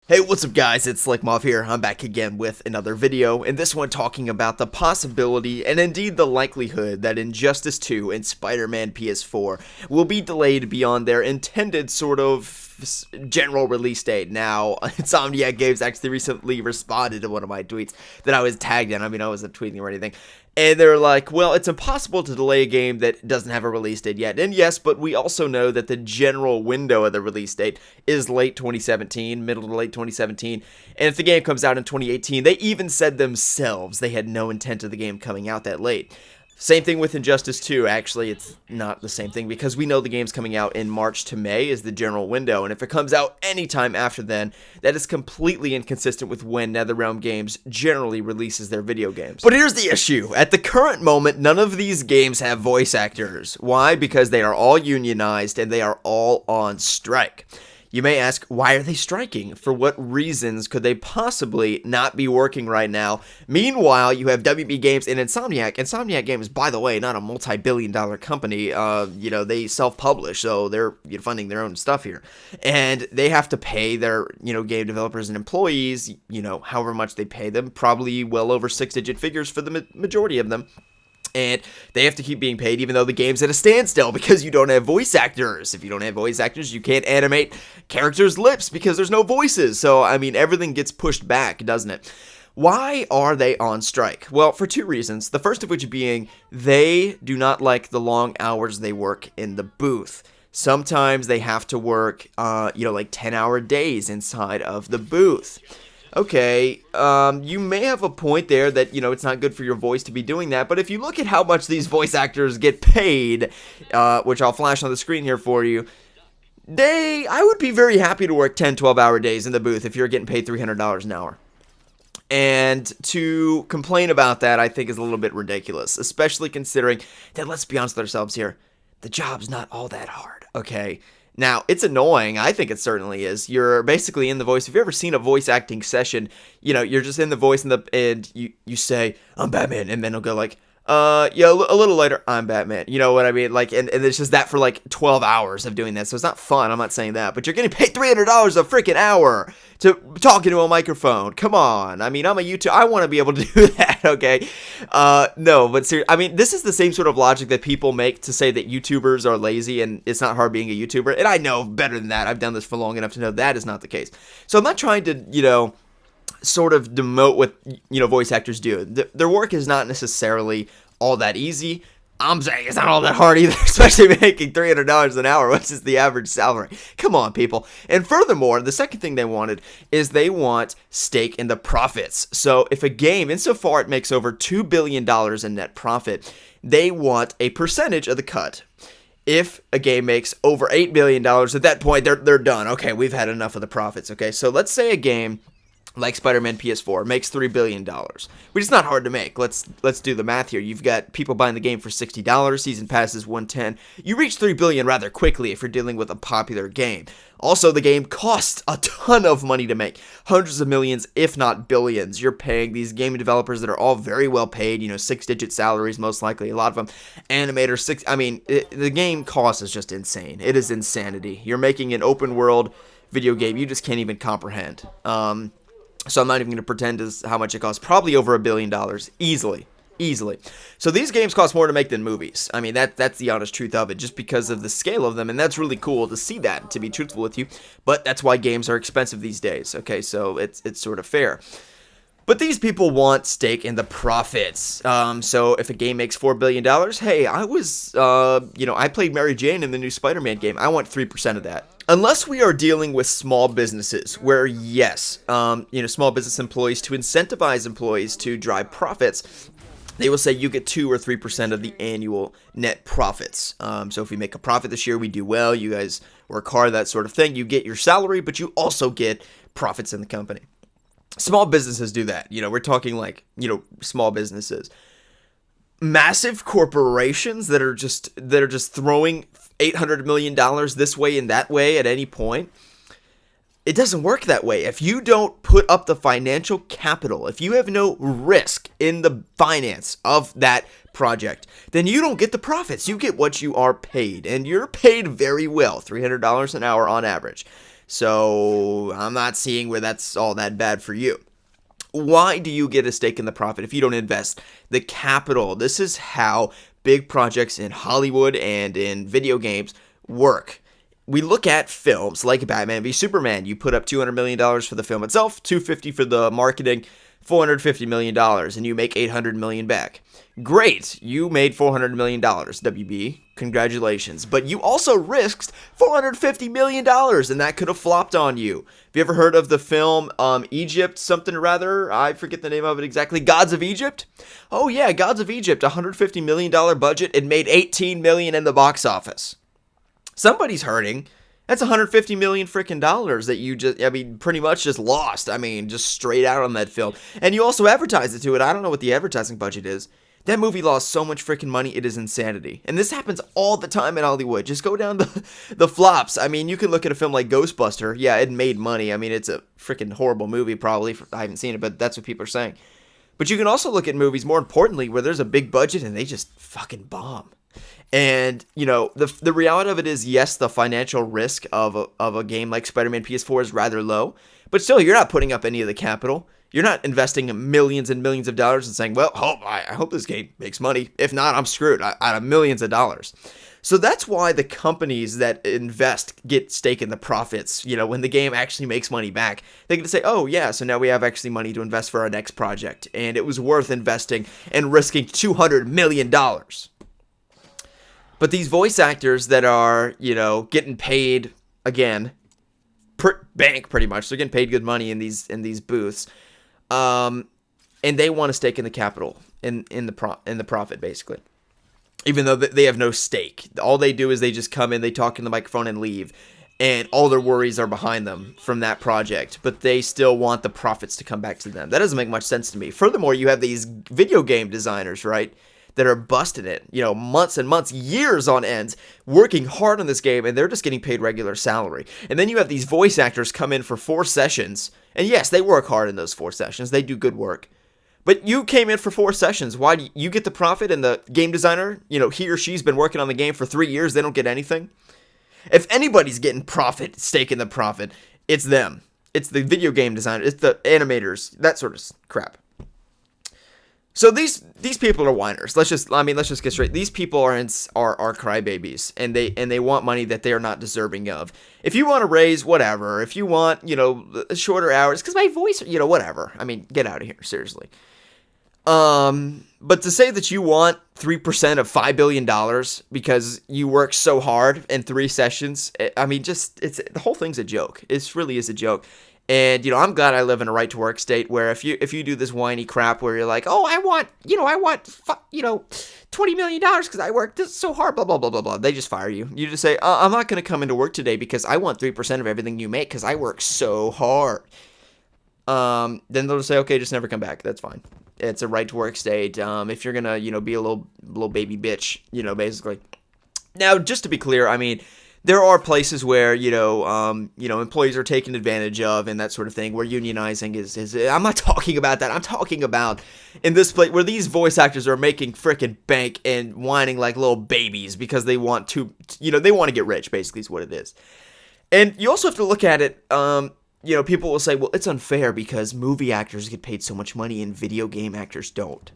Hey, what's up guys, it's Slikk here. I'm back again with another video, and this one talking about the possibility and indeed the likelihood that Injustice 2 and Spider-Man PS4 will be delayed beyond their intended sort of general release date. Now, Insomniac Games actually recently responded to one of my tweets that I was tagged in. I mean, I wasn't tweeting or anything. And they're like, well, it's impossible to delay a game that doesn't have a release date yet. And yes, but we also know that the general window of the release date is late 2017, middle to late 2017. And if the game comes out in 2018, they even said themselves they had no intent of the game coming out that late. Same thing with Injustice 2. Actually, it's not the same thing because we know the game's coming out in March to May is the general window, and if it comes out anytime after then, that is completely inconsistent with when NetherRealm Games generally releases their video games. But here's the issue. At the current moment, none of these games have voice actors. Why? Because they are all unionized and they are all on strike. You may ask, why are they striking? For what reasons could they possibly not be working right now? Meanwhile, you have WB Games and Insomniac. Insomniac Games, by the way, not a multi-billion-dollar company. They self-publish, so they're funding their own stuff here. And they have to pay their, game developers and employees, however much they pay them, probably well over six-digit figures for the majority of them. And they have to keep being paid even though the game's at a standstill because you don't have voice actors. If you don't have voice actors, you can't animate characters' lips because there's no voices. So, I mean, everything gets pushed back, doesn't it? Why are they on strike? Well, for two reasons. The first of which being they do not like the long hours they work in the booth. Sometimes they have to work, like 10-hour days inside of the booth. Okay, you may have a point there that, it's not good for your voice to be doing that, but if you look at how much these voice actors get paid, which I'll flash on the screen here for you, I would be very happy to work 10, 12-hour days in the booth if you're getting paid $300 an hour. And to complain about that, I think, is a little bit ridiculous, especially considering that, let's be honest with ourselves here, the job's not all that hard, okay? Now, it's annoying. I think it certainly is. You're basically in the voice. If you've ever seen a voice acting session, you're just in the voice and you say, I'm Batman, and then it'll go like, a little later, I'm Batman. You know what I mean? Like, and it's just that for like 12 hours of doing that. So it's not fun. I'm not saying that, but you're getting paid $300 a freaking hour to talk into a microphone. Come on. I mean, I'm a YouTuber. I want to be able to do that. Okay. No, but seriously, I mean, this is the same sort of logic that people make to say that YouTubers are lazy and it's not hard being a YouTuber. And I know better than that. I've done this for long enough to know that is not the case. So I'm not trying to, sort of demote what, voice actors do. Their work is not necessarily all that easy. I'm saying it's not all that hard either, especially making $300 an hour, which is the average salary. Come on, people. And furthermore, the second thing they wanted is they want stake in the profits. So if a game, insofar it makes over $2 billion in net profit, they want a percentage of the cut. If a game makes over $8 billion, at that point, they're done. Okay, we've had enough of the profits. Okay, so let's say a game like Spider-Man PS4 makes $3 billion, which is not hard to make. Let's do the math here. You've got people buying the game for $60, season pass is $110. You reach $3 billion rather quickly if you're dealing with a popular game. Also, the game costs a ton of money to make, hundreds of millions, if not billions. You're paying these game developers that are all very well paid, six-digit salaries most likely, a lot of them. Animators, the game cost is just insane. It is insanity. You're making an open-world video game you just can't even comprehend. So I'm not even going to pretend as how much it costs. Probably over $1 billion. Easily. So these games cost more to make than movies. I mean, that's the honest truth of it, just because of the scale of them. And that's really cool to see that, to be truthful with you. But that's why games are expensive these days. Okay, so it's sort of fair. But these people want stake in the profits. So if a game makes $4 billion, hey, I played Mary Jane in the new Spider-Man game. I want 3% of that. Unless we are dealing with small businesses where, yes, small business employees, to incentivize employees to drive profits, they will say you get 2 or 3% of the annual net profits. So if we make a profit this year, we do well, you guys work hard, that sort of thing. You get your salary, but you also get profits in the company. Small businesses do that. We're talking like, small businesses. Massive corporations that are just throwing $800 million this way and that way at any point. It doesn't work that way. If you don't put up the financial capital, if you have no risk in the finance of that project, then you don't get the profits. You get what you are paid, and you're paid very well, $300 an hour on average. So I'm not seeing where that's all that bad for you. Why do you get a stake in the profit if you don't invest the capital? This is how big projects in Hollywood and in video games work. We look at films like Batman v Superman. You put up $200 million for the film itself, $250 for the marketing, $450 million, and you make $800 million back. Great, you made $400 million, WB. Congratulations. But you also risked $450 million, and that could have flopped on you. Have you ever heard of the film Egypt something or rather? I forget the name of it exactly. Gods of Egypt? Oh yeah, Gods of Egypt, $150 million budget. It made $18 million in the box office. Somebody's hurting. That's $150 million freaking dollars that you just, pretty much just lost. Just straight out on that film. And you also advertised it to it. I don't know what the advertising budget is. That movie lost so much freaking money, it is insanity. And this happens all the time in Hollywood. Just go down the flops. You can look at a film like Ghostbuster. Yeah, it made money. It's a freaking horrible movie, probably. I haven't seen it, but that's what people are saying. But you can also look at movies, more importantly, where there's a big budget and they just fucking bomb. And, the reality of it is, yes, the financial risk of a game like Spider-Man PS4 is rather low. But still, you're not putting up any of the capital. You're not investing millions and millions of dollars and saying, well, I hope this game makes money. If not, I'm screwed out of millions of dollars. So that's why the companies that invest get stake in the profits. When the game actually makes money back, they can say, oh, yeah, so now we have actually money to invest for our next project. And it was worth investing and risking $200 million. But these voice actors that are, getting paid, again, bank pretty much. They're getting paid good money in these booths. And they want a stake in the capital, in the profit, basically. Even though they have no stake. All they do is they just come in, they talk in the microphone and leave. And all their worries are behind them from that project. But they still want the profits to come back to them. That doesn't make much sense to me. Furthermore, you have these video game designers, right? That are busting it, months and months, years on end, working hard on this game, and they're just getting paid regular salary. And then you have these voice actors come in for 4 sessions, and yes, they work hard in those 4 sessions. They do good work. But you came in for 4 sessions. Why do you get the profit, and the game designer, he or she's been working on the game for 3 years, they don't get anything? If anybody's getting profit, stake in the profit, it's them. It's the video game designer, it's the animators, that sort of crap. So these people are whiners. Let's just get straight. These people are crybabies, and they want money that they are not deserving of. If you want to raise whatever, if you want shorter hours, because my voice, whatever. Get out of here, seriously. But to say that you want 3% of $5 billion because you work so hard in 3 sessions, the whole thing's a joke. It really is a joke. And, I'm glad I live in a right-to-work state where if you do this whiny crap where you're like, oh, I want $20 million because I worked so hard, blah, blah, blah, blah, blah. They just fire you. You just say, I'm not going to come into work today because I want 3% of everything you make because I work so hard. Then they'll just say, okay, just never come back. That's fine. It's a right-to-work state. If you're going to, be a little baby bitch, basically. Now, just to be clear, there are places where, employees are taken advantage of and that sort of thing, where unionizing is I'm not talking about that. I'm talking about in this place where these voice actors are making frickin' bank and whining like little babies because they want to, they want to get rich, basically is what it is. And you also have to look at it, people will say, well, it's unfair because movie actors get paid so much money and video game actors don't.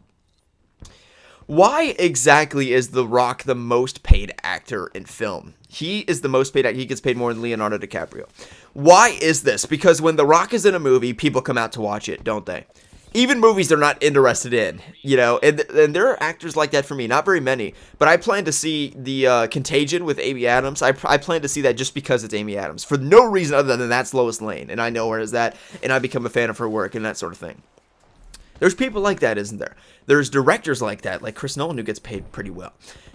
Why exactly is The Rock the most paid actor in film? He is the most paid actor. He gets paid more than Leonardo DiCaprio. Why is this? Because when The Rock is in a movie, people come out to watch it, don't they? Even movies they're not interested in, and there are actors like that for me. Not very many, but I plan to see the Contagion with Amy Adams. I plan to see that just because it's Amy Adams. For no reason other than that's Lois Lane, and I know her as that, and I become a fan of her work and that sort of thing. There's people like that, isn't there? There's directors like that, like Chris Nolan, who gets paid pretty well.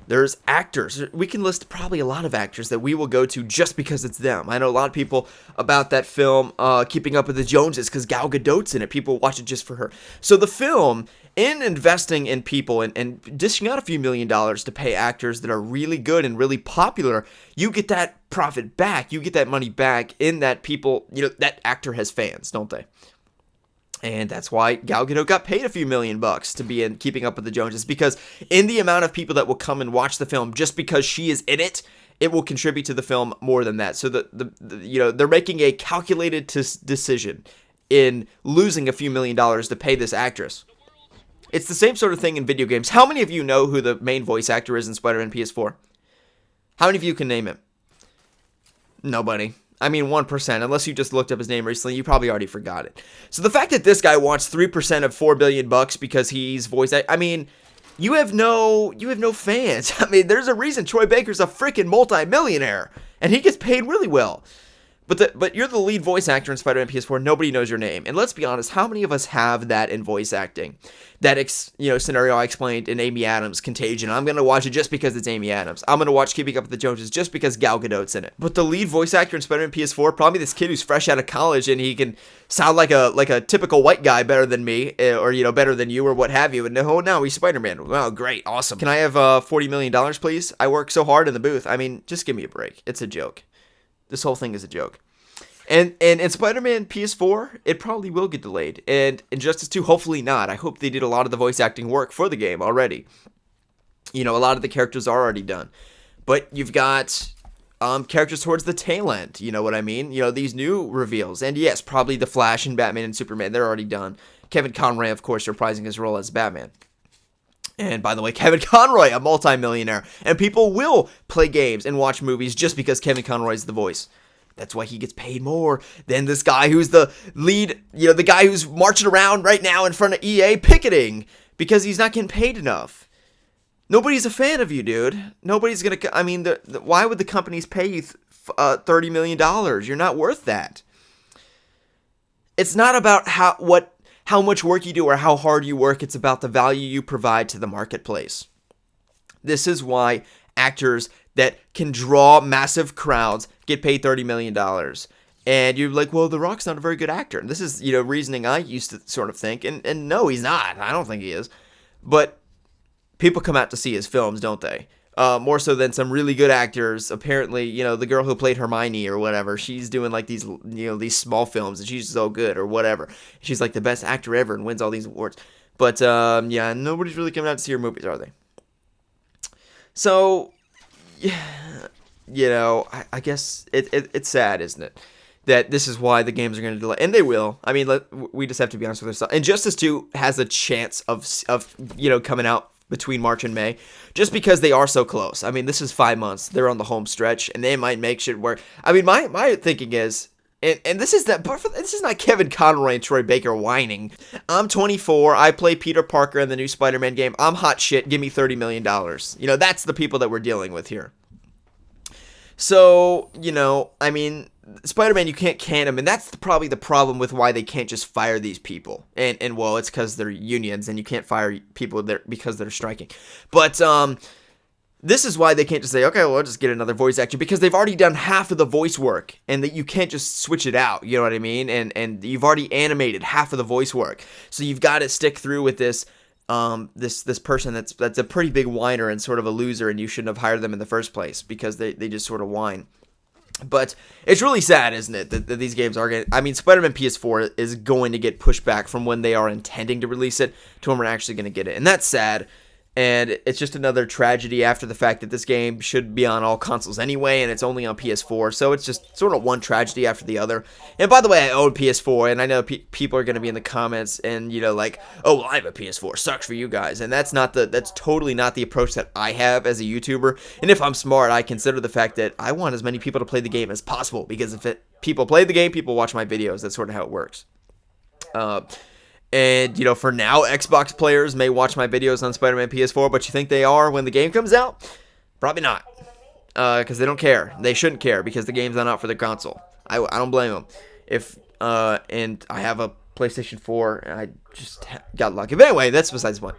There's actors. We can list probably a lot of actors that we will go to just because it's them. I know a lot of people about that film, Keeping Up with the Joneses, because Gal Gadot's in it. People watch it just for her. So the film, in investing in people and dishing out a few $1 million to pay actors that are really good and really popular, you get that profit back. You get that money back in that people, that actor has fans, don't they? And that's why Gal Gadot got paid a few $1 million to be in Keeping Up with the Joneses, because in the amount of people that will come and watch the film just because she is in it, it will contribute to the film more than that. So they're making a calculated decision in losing a few $1,000,000 to pay this actress. It's the same sort of thing in video games. How many of you know who the main voice actor is in Spider-Man PS4? How many of you can name him? Nobody. I mean, 1%. Unless you just looked up his name recently, you probably already forgot it. So the fact that this guy wants 3% of $4 billion because he's voice act, I mean, you have no fans. I mean, there's a reason Troy Baker's a freaking multi-millionaire, and he gets paid really well. But you're the lead voice actor in Spider-Man PS4. Nobody knows your name. And let's be honest, how many of us have that in voice acting? That scenario I explained in Amy Adams' Contagion. I'm going to watch it just because it's Amy Adams. I'm going to watch Keeping Up with the Joneses just because Gal Gadot's in it. But the lead voice actor in Spider-Man PS4, probably this kid who's fresh out of college, and he can sound like a typical white guy better than me, or better than you, or what have you. And now he's Spider-Man. Wow, great, awesome. Can I have $40 million, please? I work so hard in the booth. I mean, just give me a break. It's a joke. This whole thing is a joke. And in Spider-Man PS4, it probably will get delayed. And Injustice 2, hopefully not. I hope they did a lot of the voice acting work for the game already. A lot of the characters are already done. But you've got characters towards the tail end. You know what I mean? These new reveals. And yes, probably The Flash and Batman and Superman, they're already done. Kevin Conroy, of course, reprising his role as Batman. And by the way, Kevin Conroy, a multimillionaire. And people will play games and watch movies just because Kevin Conroy is the voice. That's why he gets paid more than this guy who's the lead, the guy who's marching around right now in front of EA picketing because he's not getting paid enough. Nobody's a fan of you, dude. Nobody's going to, I mean, why would the companies pay you $30 million? You're not worth that. It's not about how much work you do or how hard you work. It's about the value you provide to the marketplace. This is why actors that can draw massive crowds get paid $30 million. And you're like, well, The Rock's not a very good actor. And this is, reasoning I used to sort of think. And no, he's not. I don't think he is. But people come out to see his films, don't they? More so than some really good actors. Apparently, the girl who played Hermione or whatever, she's doing like these, these small films and she's so good or whatever. She's like the best actor ever and wins all these awards. But yeah, nobody's really coming out to see her movies, are they? So, yeah, I guess it's sad, isn't it? That this is why the games are going to delay. And they will. I mean, we just have to be honest with ourselves. Injustice 2 has a chance of coming out between March and May, just because they are so close. I mean, this is 5 months. They're on the home stretch, and they might make shit work. I mean, my thinking is, and this is not Kevin Conroy and Troy Baker whining. I'm 24. I play Peter Parker in the new Spider-Man game. I'm hot shit. Give me $30 million. That's the people that we're dealing with here. So, I mean, Spider-Man, you can't can him, and that's probably the problem with why they can't just fire these people. And well, it's because they're unions, and you can't fire people because they're striking. But this is why they can't just say, okay, well, I'll just get another voice actor, because they've already done half of the voice work, and that you can't just switch it out, you know what I mean? And you've already animated half of the voice work, so you've got to stick through with this this person that's a pretty big whiner and sort of a loser, and you shouldn't have hired them in the first place because they just sort of whine. But it's really sad, isn't it, that these games are going to... I mean, Spider-Man PS4 is going to get pushed back from when they are intending to release it to when we're actually going to get it. And that's sad. And it's just another tragedy after the fact that this game should be on all consoles anyway, and it's only on PS4. So it's just sort of one tragedy after the other. And by the way, I own PS4, and I know people are going to be in the comments and, like, oh, well, I have a PS4. Sucks for you guys. And that's totally not the approach that I have as a YouTuber. And if I'm smart, I consider the fact that I want as many people to play the game as possible, because if people play the game, people watch my videos. That's sort of how it works. And, for now, Xbox players may watch my videos on Spider-Man PS4, but you think they are when the game comes out? Probably not. Because they don't care. They shouldn't care, because the game's not out for the console. I don't blame them. And I have a PlayStation 4, and I just got lucky. But anyway, that's besides the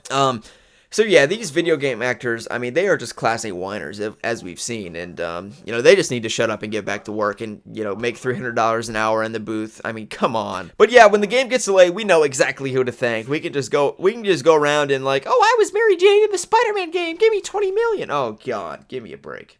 point. So yeah, these video game actors, I mean, they are just class A whiners, as we've seen, and they just need to shut up and get back to work and make $300 an hour in the booth. I mean, come on. But yeah, when the game gets delayed, we know exactly who to thank. We can just go around and like, oh, I was Mary Jane in the Spider-Man game. Give me $20 million. Oh God, give me a break.